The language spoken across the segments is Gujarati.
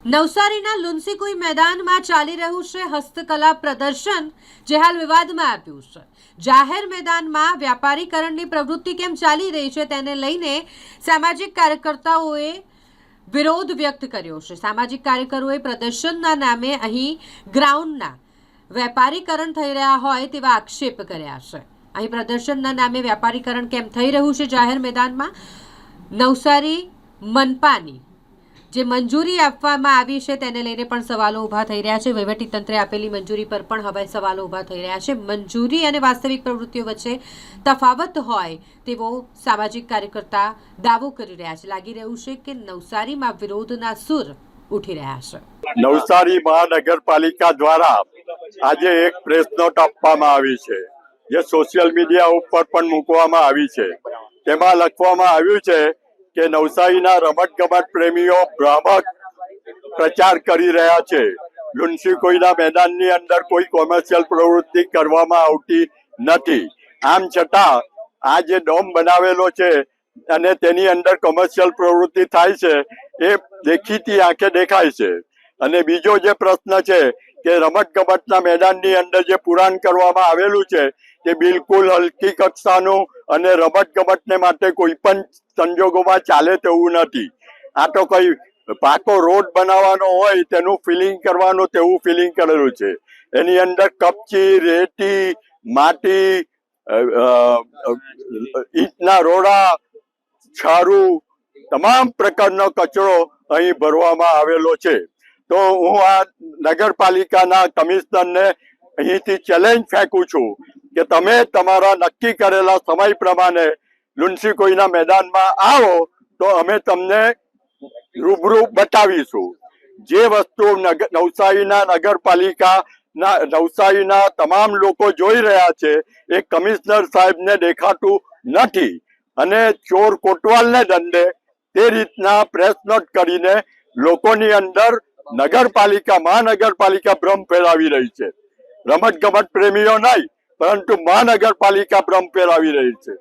નવસારીના લુન્સીકુઈ મેદાનમાં ચાલી રહ્યું છે હસ્તકલા પ્રદર્શન, જે હાલ વિવાદમાં આવ્યું છે। જાહેર મેદાનમાં વ્યાપારીકરણની પ્રવૃત્તિ કેમ ચાલી રહી છે તેને લઈને સામાજિક કાર્યકર્તાઓએ વિરોધ વ્યક્ત કર્યો છે। સામાજિક કાર્યકરોએ પ્રદર્શનના નામે અહીં ગ્રાઉન્ડના વેપારીકરણ થઈ રહ્યા હોય તેવા આક્ષેપ કર્યા છે। અહીં પ્રદર્શનના નામે વ્યાપારીકરણ કેમ થઈ રહ્યું છે જાહેર મેદાનમાં? નવસારી મનપાની જે મંજૂરી આપવામાં આવી છે તેને લઈને પણ સવાલો ઊભા થઈ રહ્યા છે। વહીવટીતંત્રે આપેલી મંજૂરી પર પણ હવે સવાલો ઊભા થઈ રહ્યા છે। મંજૂરી અને વાસ્તવિક પ્રવૃત્તિઓ વચ્ચે તફાવત હોય તેવો સામાજિક કાર્યકર્તા દાવો કરી રહ્યા છે। લાગી રહ્યું છે કે નવસારીમાં વિરોધના સૂર ઉઠી રહ્યા છે। નવસારી મહાનગરપાલિકા દ્વારા આજે એક પ્રેસ નોટ આપવામાં આવી છે, જે સોશિયલ મીડિયા ઉપર પણ મૂકવામાં આવી છે। તેમાં લખવામાં આવ્યું છે કે નવસારીના રમતગમત પ્રેમીઓ ભ્રામક પ્રચાર કરી રહ્યા છે। લુન્સીકુઈના મેદાનની અંદર કોઈ કોમર્શિયલ પ્રવૃત્તિ કરવામાં આવતી નથી। આમ છતાં આ જે ડોમ બનાવેલો છે અને તેની અંદર કોમર્શિયલ પ્રવૃત્તિ થાય છે એ દેખીતી આંખે દેખાય છે। અને બીજો જે પ્રશ્ન છે કે રમતગમતના મેદાનની અંદર જે પુરાણ કરવામાં આવેલું છે તે બિલકુલ હલકી કક્ષાનું અને રમતગમતને માટે કોઈ પણ સંજોગોમાં ચાલે તેવું નથી। આ તો કઈ પાકો રોડ બનાવવાનો હોય તેનું ફિલિંગ કરવાનું તેવું ફિલિંગ કરેલું છે। એની અંદર કપચી, રેતી, માટી, ઈંટના રોડા, છારું, તમામ પ્રકારનો કચરો અહીં ભરવામાં આવેલો છે। તો હું આ નગરપાલિકાના કમિશનરને અહીંથી ચેલેન્જ ફેંકું છું કે તમે તમારા નક્કી કરેલા સમય પ્રમાણે લુન્સીકુઈના મેદાનમાં આવો તો અમે તમને રૂબરૂ બતાવીશું। જે વસ્તુ નવસારીના નવસારીના તમામ લોકો જોઈ રહ્યા છે એ કમિશનર સાહેબને દેખાતું નથી અને ચોર કોટવાલને દંડે તે રીતના પ્રેસ નોટ કરીને લોકોની અંદર મહાનગરપાલિકા ભ્રમ ફેલાવી રહી છે। રમતગમત પ્રેમીઓ નહીં પરંતુ મહાનગરપાલિકા ભ્રમ ફેલાવી રહી છે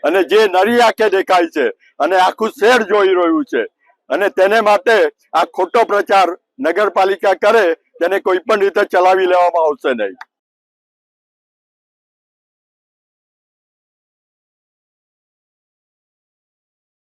અને જે નરી આંખે દેખાય છે અને આખું શહેર જોઈ રહ્યું છે। અને તેને માટે આ ખોટો પ્રચાર નગરપાલિકા કરે તેને કોઈ પણ રીતે ચલાવી લેવામાં આવશે નહીં।